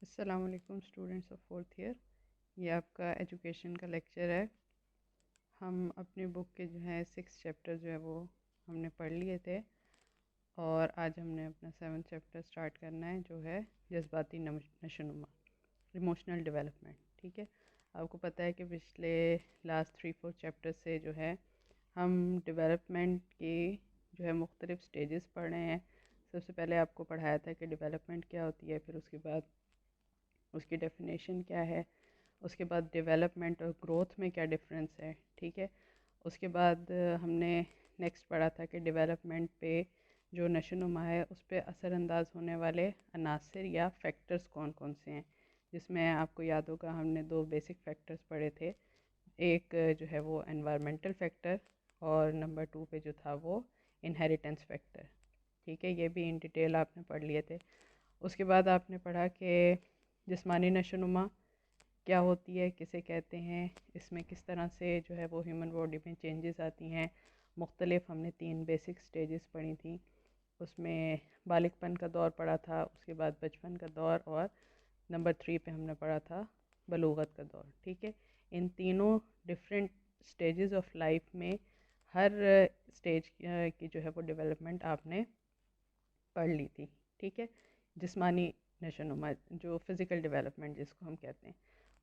السلام علیکم students of fourth year. یہ آپ کا ایجوکیشن کا لیکچر ہے. ہم اپنی بک کے جو ہے 6 چیپٹر جو ہے وہ ہم نے پڑھ لیے تھے، اور آج ہم نے اپنا 7 چیپٹر سٹارٹ کرنا ہے جو ہے جذباتی نشوونما، ایموشنل ڈیولپمنٹ. ٹھیک ہے، آپ کو پتہ ہے کہ پچھلے لاسٹ 3-4 چیپٹر سے جو ہے ہم ڈیولپمنٹ کی جو ہے مختلف سٹیجز پڑھ رہے ہیں. سب سے پہلے آپ کو پڑھایا تھا کہ ڈیولپمنٹ کیا ہوتی ہے، پھر اس کے بعد اس کی ڈیفینیشن کیا ہے، اس کے بعد ڈیولپمنٹ اور گروتھ میں کیا ڈفرینس ہے. ٹھیک ہے، اس کے بعد ہم نے نیکسٹ پڑھا تھا کہ ڈیولپمنٹ پہ جو نشو و نما ہے اس پہ اثر انداز ہونے والے عناصر یا فیکٹرز کون کون سے ہیں، جس میں آپ کو یاد ہوگا ہم نے 2 بیسک فیکٹرز پڑھے تھے. ایک جو ہے وہ انوائرمنٹل فیکٹر، اور نمبر 2 پہ جو تھا وہ انہیریٹنس فیکٹر. ٹھیک ہے، یہ بھی ان ڈیٹیل آپ نے پڑھ لیے تھے. اس کے بعد آپ نے پڑھا کہ جسمانی نشو و نما کیا ہوتی ہے، کسے کہتے ہیں، اس میں کس طرح سے جو ہے وہ ہیومن باڈی میں چینجز آتی ہیں. مختلف ہم نے 3 بیسک سٹیجز پڑھی تھیں. اس میں بالغ پن کا دور پڑھا تھا، اس کے بعد بچپن کا دور، اور نمبر 3 پہ ہم نے پڑھا تھا بلوغت کا دور. ٹھیک ہے، ان تینوں ڈفرینٹ سٹیجز آف لائف میں ہر سٹیج کی جو ہے وہ ڈیولپمنٹ آپ نے پڑھ لی تھی. ٹھیک ہے، جسمانی نشو و نما جو فزیکل ڈیولپمنٹ جس کو ہم کہتے ہیں.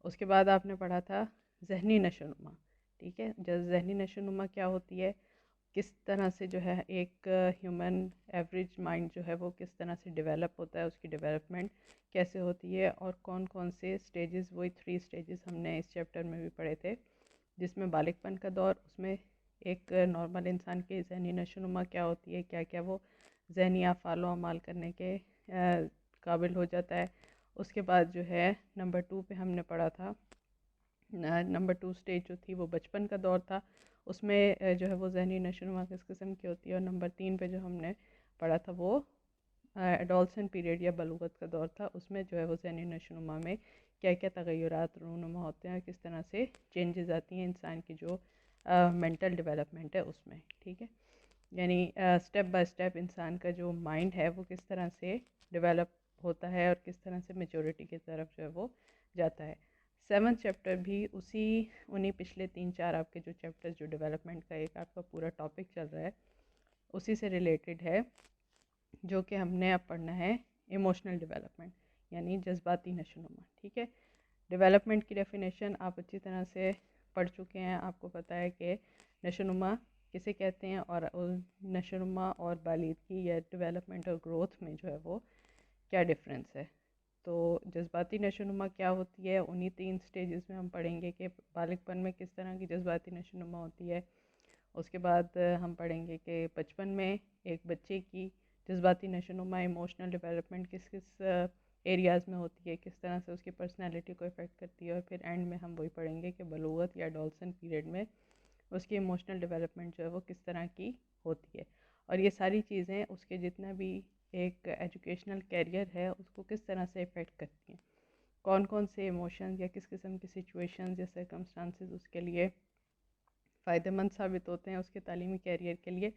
اس کے بعد آپ نے پڑھا تھا ذہنی نشو و نما. ٹھیک ہے، ذہنی نشو و نما کیا ہوتی ہے، کس طرح سے جو ہے ایک ہیومن ایوریج مائنڈ جو ہے وہ کس طرح سے ڈیولپ ہوتا ہے، اس کی ڈیولپمنٹ کیسے ہوتی ہے، اور کون کون سے سٹیجز، وہی 3 سٹیجز ہم نے اس چیپٹر میں بھی پڑھے تھے. جس میں بالغ پن کا دور، اس میں ایک نارمل انسان کی ذہنی نشو و نما کیا ہوتی ہے، کیا کیا وہ ذہنی افعال و اعمال کرنے کے قابل ہو جاتا ہے. اس کے بعد جو ہے نمبر 2 پہ ہم نے پڑھا تھا، نمبر 2 سٹیج جو تھی وہ بچپن کا دور تھا. اس میں جو ہے وہ ذہنی نشو و نما کس قسم کی ہوتی ہے. اور نمبر 3 پہ جو ہم نے پڑھا تھا وہ ایڈولسن پیریڈ یا بلوغت کا دور تھا. اس میں جو ہے وہ ذہنی نشو و نما میں کیا کیا تغیرات رونما ہوتے ہیں، کس طرح سے چینجز آتی ہیں انسان کی جو مینٹل ڈیولپمنٹ ہے اس میں. ٹھیک ہے، یعنی سٹیپ بائی سٹیپ انسان کا جو مائنڈ ہے وہ کس طرح سے ڈیولپ ہوتا ہے اور کس طرح سے میچورٹی کی طرف جو ہے وہ جاتا ہے. 7 چیپٹر بھی انہی پچھلے 3-4 آپ کے جو چیپٹر جو ڈیولپمنٹ کا ایک آپ کا پورا ٹاپک چل رہا ہے اسی سے ریلیٹڈ ہے، جو کہ ہم نے اب پڑھنا ہے ایموشنل ڈیولپمنٹ، یعنی جذباتی نشو و نما. ٹھیک ہے، ڈیولپمنٹ کی ڈیفینیشن آپ اچھی طرح سے پڑھ چکے ہیں. آپ کو پتہ ہے کہ نشو و نما کسے کہتے ہیں، اور نشو و نما اور بالغی یا ڈیولپمنٹ اور گروتھ میں جو ہے وہ کیا ڈفرینس ہے. تو جذباتی نشو و نما کیا ہوتی ہے، انہی 3 سٹیجز میں ہم پڑھیں گے کہ بالغ پن میں کس طرح کی جذباتی نشو و نما ہوتی ہے. اس کے بعد ہم پڑھیں گے کہ بچپن میں ایک بچے کی جذباتی نشو و نما ایموشنل ڈیولپمنٹ کس کس ایریاز میں ہوتی ہے، کس طرح سے اس کی پرسنالٹی کو افیکٹ کرتی ہے. اور پھر اینڈ میں ہم وہی پڑھیں گے کہ بلوغت یا ڈولسن پیریڈ میں اس کی ایموشنل ڈیولپمنٹ جو ہے وہ کس طرح کی ہوتی ہے. اور یہ ساری چیزیں اس کے جتنا بھی ایک ایجوکیشنل کیریئر ہے اس کو کس طرح سے افیکٹ کرتی ہیں، کون کون سے ایموشنز یا کس قسم کی سچویشنز یا سرکمسٹانسز اس کے لیے فائدہ مند ثابت ہوتے ہیں اس کے تعلیمی کیریئر کے لیے،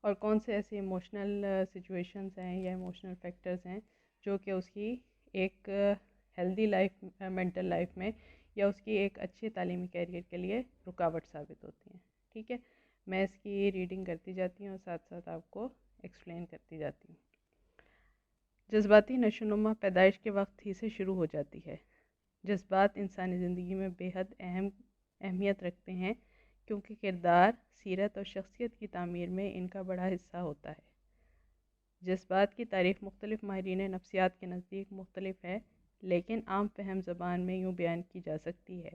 اور کون سے ایسے ایموشنل سچویشنز ہیں یا ایموشنل فیکٹرز ہیں جو کہ اس کی ایک ہیلدی لائف، مینٹل لائف میں، یا اس کی ایک اچھے تعلیمی کیریئر کے لیے رکاوٹ ثابت ہوتی ہیں. ٹھیک ہے، میں اس کی ریڈنگ کرتی جاتی ہوں اور ساتھ ساتھ آپ کو ایکسپلین کرتی جاتی ہوں. جذباتی نشو و نما پیدائش کے وقت ہی سے شروع ہو جاتی ہے. جذبات انسانی زندگی میں بے حد اہمیت رکھتے ہیں، کیونکہ کردار، سیرت اور شخصیت کی تعمیر میں ان کا بڑا حصہ ہوتا ہے. جذبات کی تعریف مختلف ماہرین نفسیات کے نزدیک مختلف ہے، لیکن عام فہم زبان میں یوں بیان کی جا سکتی ہے.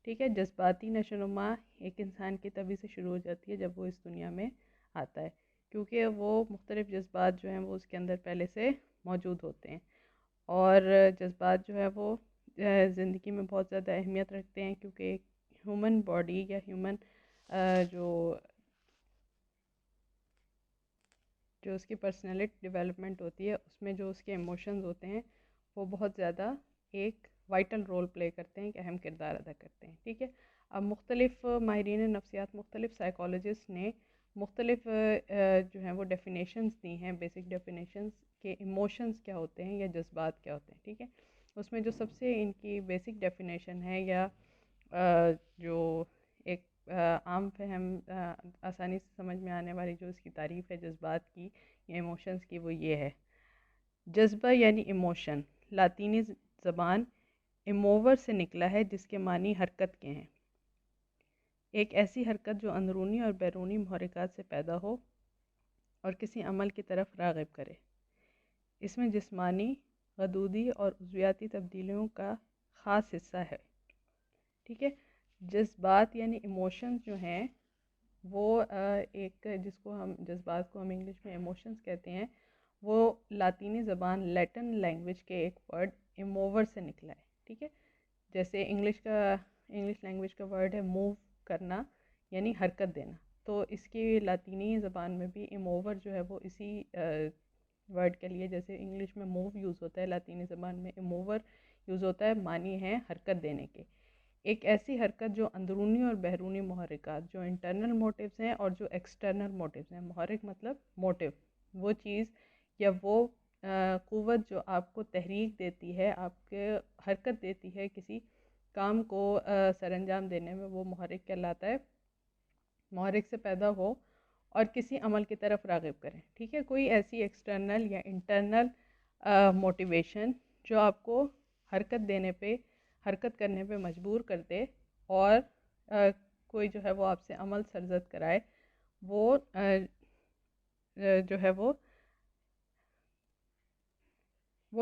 ٹھیک ہے، جذباتی نشو و نما ایک انسان کی تبھی سے شروع ہو جاتی ہے جب وہ اس دنیا میں آتا ہے، کیونکہ وہ مختلف جذبات جو ہیں وہ اس کے اندر پہلے سے موجود ہوتے ہیں. اور جذبات جو ہے وہ زندگی میں بہت زیادہ اہمیت رکھتے ہیں، کیونکہ ایک ہیومن باڈی یا ہیومن جو اس کی پرسنالٹی ڈیولپمنٹ ہوتی ہے اس میں جو اس کے ایموشنز ہوتے ہیں وہ بہت زیادہ ایک وائٹل رول پلے کرتے ہیں، ایک اہم کردار ادا کرتے ہیں. ٹھیک ہے، اب مختلف ماہرین نفسیات، مختلف سائیکالوجسٹ نے مختلف جو ہیں وہ ڈیفینیشنز دی ہیں، بیسک ڈیفینیشنز کہ ایموشنز کیا ہوتے ہیں یا جذبات کیا ہوتے ہیں. ٹھیک ہے، اس میں جو سب سے ان کی بیسک ڈیفینیشن ہے یا جو ایک عام فہم آسانی سے سمجھ میں آنے والی جو اس کی تعریف ہے جذبات کی یا ایموشنز کی، وہ یہ ہے: جذبہ یعنی ایموشن لاطینی زبان ایموور سے نکلا ہے، جس کے معنی حرکت کے ہیں۔ ایک ایسی حرکت جو اندرونی اور بیرونی محرکات سے پیدا ہو اور کسی عمل کی طرف راغب کرے۔ اس میں جسمانی، غدودی اور عضویاتی تبدیلیوں کا خاص حصہ ہے۔ ٹھیک ہے، جذبات یعنی ایموشنز جو ہیں وہ ایک جذبات کو ہم انگلش میں ایموشنز کہتے ہیں، وہ لاطینی زبان لیٹن لینگویج کے ایک ورڈ ایموور سے نکلا ہے۔ ٹھیک ہے، جیسے انگلش لینگویج کا ورڈ ہے موو کرنا، یعنی حرکت دینا، تو اس کی لاطینی زبان میں بھی ایموور جو ہے وہ اسی ورڈ کے لیے، جیسے انگلش میں موو یوز ہوتا ہے، لاطینی زبان میں ایموور یوز ہوتا ہے، معنی ہے حرکت دینے کے۔ ایک ایسی حرکت جو اندرونی اور بیرونی محرکات، جو انٹرنل موٹیوز ہیں اور جو ایکسٹرنل موٹیوز ہیں، محرک مطلب موٹیو، وہ چیز یا وہ قوت جو آپ کو تحریک دیتی ہے، آپ کے حرکت دیتی ہے کسی کام کو سر انجام دینے میں، وہ محرک کہلاتا ہے۔ محرک سے پیدا ہو اور کسی عمل کی طرف راغب کریں۔ ٹھیک ہے، کوئی ایسی ایکسٹرنل یا انٹرنل موٹیویشن جو آپ کو حرکت کرنے پہ مجبور کر دے اور کوئی جو ہے وہ آپ سے عمل سرزد کرائے، وہ جو ہے وہ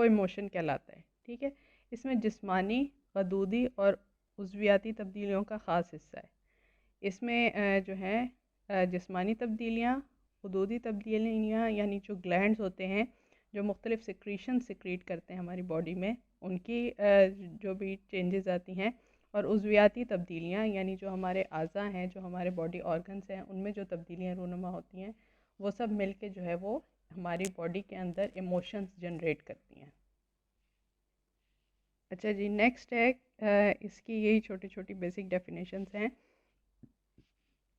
ایموشن کہلاتا ہے۔ ٹھیک ہے، اس میں جسمانی، غدودی اور عضویاتی تبدیلیوں کا خاص حصہ ہے۔ اس میں جو ہے جسمانی تبدیلیاں، غدودی تبدیلیاں یعنی جو گلینڈز ہوتے ہیں جو مختلف سیکریشن سیکریٹ کرتے ہیں ہماری باڈی میں، ان کی جو بھی چینجز آتی ہیں، اور عضویاتی تبدیلیاں یعنی جو ہمارے اعضاء ہیں، جو ہمارے باڈی آرگنز ہیں، ان میں جو تبدیلیاں رونما ہوتی ہیں، وہ سب مل کے جو ہے وہ ہماری باڈی کے اندر ایموشنز جنریٹ کرتی ہیں۔ اچھا جی، نیکسٹ ہے اس کی یہی چھوٹی چھوٹی بیسک ڈیفینیشنز ہیں۔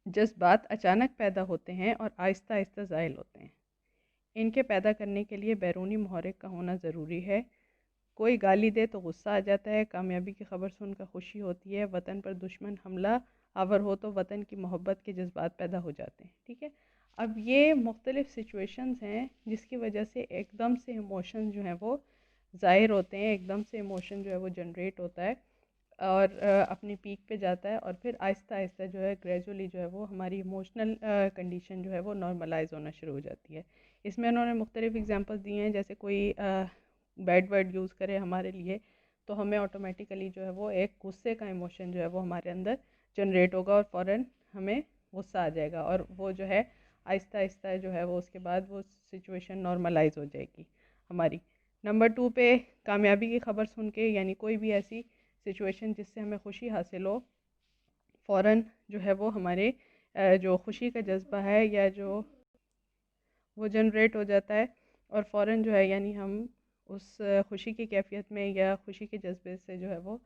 جذبات اچانک پیدا ہوتے ہیں اور آہستہ آہستہ زائل ہوتے ہیں۔ ان کے پیدا کرنے کے لیے بیرونی محرک کا ہونا ضروری ہے۔ کوئی گالی دے تو غصہ آ جاتا ہے، کامیابی کی خبر سن کر خوشی ہوتی ہے، وطن پر دشمن حملہ آور ہو تو وطن کی محبت کے جذبات پیدا ہو جاتے ہیں۔ ٹھیک ہے، اب یہ مختلف سچویشنز ہیں جس کی وجہ سے ایک دم سے ایموشن جو ہیں وہ ظاہر ہوتے ہیں، ایک دم سے ایموشن جو ہے وہ جنریٹ ہوتا ہے اور اپنی پیک پہ جاتا ہے، اور پھر آہستہ آہستہ جو ہے گریجولی جو ہے وہ ہماری ایموشنل کنڈیشن جو ہے وہ نارملائز ہونا شروع ہو جاتی ہے۔ اس میں انہوں نے مختلف اگزامپل دیے ہیں، جیسے کوئی بیڈ ورڈ یوز کرے ہمارے لیے تو ہمیں آٹومیٹیکلی جو ہے وہ ایک غصے کا ایموشن جو ہے وہ ہمارے اندر جنریٹ ہوگا اور فوراً ہمیں غصہ آ جائے گا، اور وہ جو ہے آہستہ آہستہ جو ہے وہ اس کے بعد وہ سچویشن نارملائز ہو جائے گی ہماری۔ نمبر 2 پہ کامیابی کی خبر سن کے، یعنی کوئی بھی ایسی سچویشن جس سے ہمیں خوشی حاصل ہو، فوراً جو ہے وہ ہمارے جو خوشی کا جذبہ ہے یا جو وہ جنریٹ ہو جاتا ہے، اور فوراً جو ہے یعنی ہم اس خوشی کی کیفیت میں یا خوشی کے جذبے سے جو ہے وہ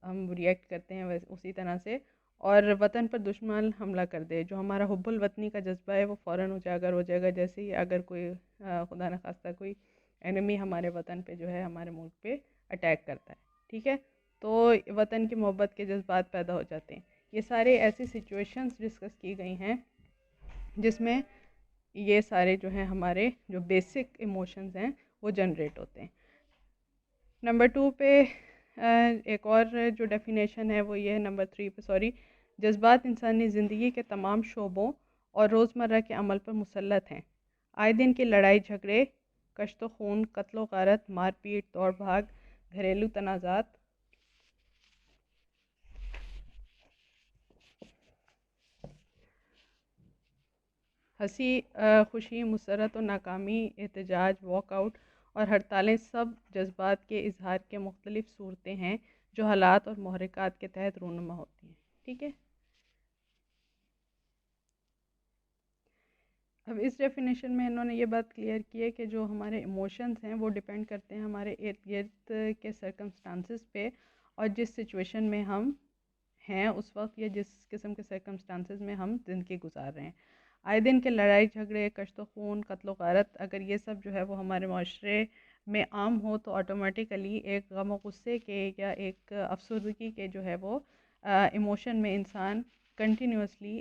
ہم ریئیکٹ کرتے ہیں اسی طرح سے، اور وطن پر دشمن حملہ کر دے، جو ہمارا حب الوطنی کا جذبہ ہے وہ فوراً اجاگر ہو جائے گا، جیسے ہی اگر کوئی خدا نخواستہ کوئی انیمی ہمارے وطن پہ جو ہے ہمارے ملک پہ اٹیک کرتا ہے۔ ٹھیک ہے، تو وطن کی محبت کے جذبات پیدا ہو جاتے ہیں۔ یہ سارے ایسی سچویشنز ڈسکس کی گئی ہیں جس میں یہ سارے جو ہیں ہمارے جو بیسک ایموشنز ہیں وہ جنریٹ ہوتے ہیں۔ نمبر 2 پہ ایک اور جو ڈیفینیشن ہے وہ یہ ہے، نمبر 3 پہ سوری، جذبات انسانی زندگی کے تمام شعبوں اور روزمرہ کے عمل پر مسلط ہیں۔ آئے دن کی لڑائی جھگڑے، کشت و خون، قتل و غارت، مار پیٹ، دوڑ بھاگ، گھریلو تنازعات، ہنسی خوشی، مسرت و ناکامی، احتجاج، واک آؤٹ اور ہڑتالیں سب جذبات کے اظہار کے مختلف صورتیں ہیں جو حالات اور محرکات کے تحت رونما ہوتی ہیں۔ ٹھیک ہے، اب اس ڈیفینیشن میں انہوں نے یہ بات کلیئر کی ہے کہ جو ہمارے ایموشنز ہیں وہ ڈیپینڈ کرتے ہیں ہمارے ارد گرد کے سرکمسٹانسز پہ، اور جس سچویشن میں ہم ہیں اس وقت یا جس قسم کے سرکمسٹانسز میں ہم زندگی گزار رہے ہیں۔ آئے دن کے لڑائی جھگڑے، کشت و خون، قتل و غارت، اگر یہ سب جو ہے وہ ہمارے معاشرے میں عام ہو تو آٹومیٹیکلی ایک غم و غصے کے یا ایک افسردگی کے جو ہے وہ ایموشن میں انسان کنٹینیوسلی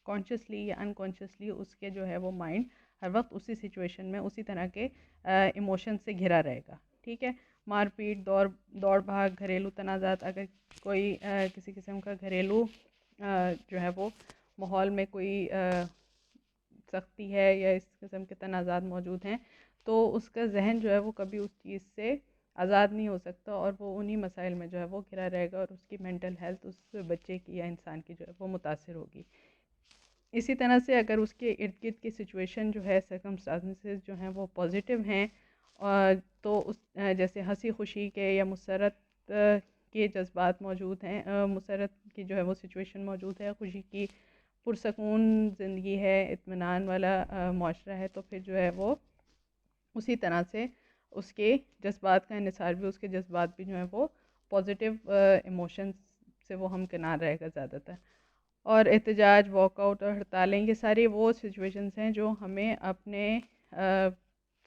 کانشیسلی یا انکانشیسلی اس کے جو ہے وہ مائنڈ ہر وقت اسی سچویشن میں اسی طرح کے ایموشن سے گھرا رہے گا. ٹھیک ہے. مار پیٹ دوڑ بھاگ گھریلو تنازعات, اگر کوئی کسی قسم کا گھریلو جو ہے وہ ماحول میں کوئی سختی ہے یا اس قسم کے تنازعات موجود ہیں تو اس کا ذہن جو ہے وہ کبھی اس چیز سے آزاد نہیں ہو سکتا اور وہ انہی مسائل میں جو ہے وہ گھرا رہے گا اور اس کی مینٹل ہیلتھ اس بچے کی یا انسان کی جو ہے وہ متاثر ہوگی. اسی طرح سے اگر اس کے ارد گرد کی سچویشن جو ہے سرکمسٹانسز جو ہیں وہ پازیٹیو ہیں تو اس جیسے ہنسی خوشی کے یا مسرت کے جذبات موجود ہیں, مسرت کی جو ہے وہ سچویشن موجود ہے, خوشی کی پرسکون زندگی ہے, اطمینان والا معاشرہ ہے, تو پھر جو ہے وہ اسی طرح سے اس کے جذبات کا انحصار بھی, اس کے جذبات بھی جو ہیں وہ پازیٹیو ایموشنز سے وہ ہمکنار رہے گا زیادہ تر. اور احتجاج, واک آؤٹ اور ہڑتالیں, یہ ساری وہ سچویشنز ہیں جو ہمیں اپنے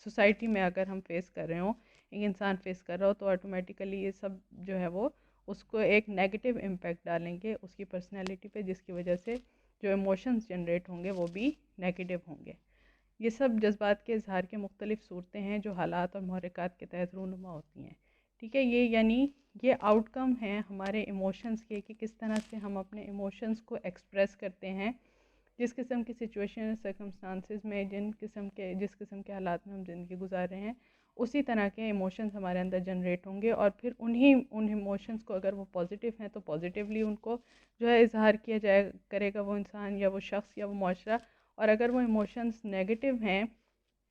سوسائٹی میں اگر ہم فیس کر رہے ہوں, ایک انسان فیس کر رہا ہو, تو آٹومیٹیکلی یہ سب جو ہے وہ اس کو ایک نیگیٹو امپیکٹ ڈالیں گے اس کی پرسنالٹی پہ, جس کی وجہ سے جو ایموشنز جنریٹ ہوں گے وہ بھی نیگیٹو ہوں گے. یہ سب جذبات کے اظہار کے مختلف صورتیں ہیں جو حالات اور محرکات کے تحت رونما ہوتی ہیں. ٹھیک ہے. یہ یعنی یہ آؤٹ کم ہیں ہمارے ایموشنز کے کہ کس طرح سے ہم اپنے ایموشنز کو ایکسپریس کرتے ہیں جس قسم کی سچویشن سرکمسٹانسز میں, جس قسم کے حالات میں ہم زندگی گزار رہے ہیں, اسی طرح کے ایموشنز ہمارے اندر جنریٹ ہوں گے. اور پھر ان ایموشنز کو اگر وہ پازیٹیو ہیں تو پازیٹیولی ان کو جو ہے اظہار کیا کرے گا وہ انسان یا وہ شخص یا وہ معاشرہ, اور اگر وہ ایموشنز نیگیٹو ہیں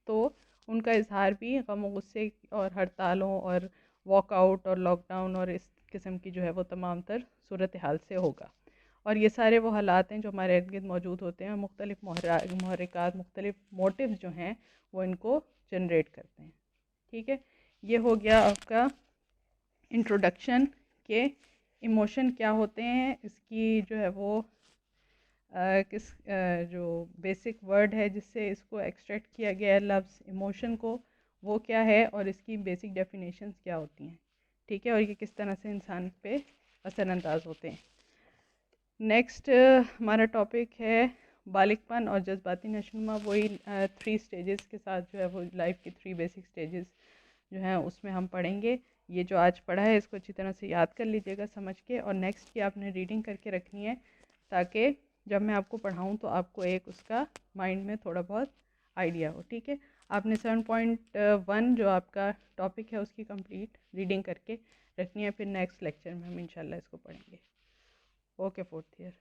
تو ان کا اظہار بھی غم و غصے اور ہڑتالوں اور واک آؤٹ اور لاک ڈاؤن اور اس قسم کی جو ہے وہ تمام تر صورتحال سے ہوگا. اور یہ سارے وہ حالات ہیں جو ہمارے ارد گرد موجود ہوتے ہیں, اور مختلف محرکات, مختلف موٹیوز جو ہیں وہ ان کو جنریٹ کرتے ہیں. ٹھیک ہے. یہ ہو گیا آپ کا انٹروڈکشن کہ ایموشن کیا ہوتے ہیں, اس کی جو ہے وہ جو بیسک ورڈ ہے جس سے اس کو ایکسٹریکٹ کیا گیا ہے لفظ ایموشن کو, وہ کیا ہے, اور اس کی بیسک ڈیفینیشنز کیا ہوتی ہیں. ٹھیک ہے. اور یہ کس طرح سے انسان پہ اثر انداز ہوتے ہیں. نیکسٹ ہمارا ٹاپک ہے بالغ پن اور جذباتی نشوونما. وہی 3 اسٹیجز کے ساتھ جو ہے وہ لائف کی 3 بیسک اسٹیجز جو ہیں اس میں ہم پڑھیں گے. یہ جو آج پڑھا ہے اس کو اچھی طرح سے یاد کر لیجیے گا سمجھ کے, اور نیکسٹ کی آپ نے ریڈنگ کر کے رکھنی ہے تاکہ جب میں آپ کو پڑھاؤں تو آپ کو ایک اس کا مائنڈ میں تھوڑا بہت آئیڈیا ہو. ٹھیک ہے. آپ نے 7.1 جو آپ کا ٹاپک ہے اس کی کمپلیٹ ریڈنگ کر کے رکھنی ہے, پھر نیکسٹ لیکچر میں ہم انشاءاللہ اس کو پڑھیں گے. Okay 4th year.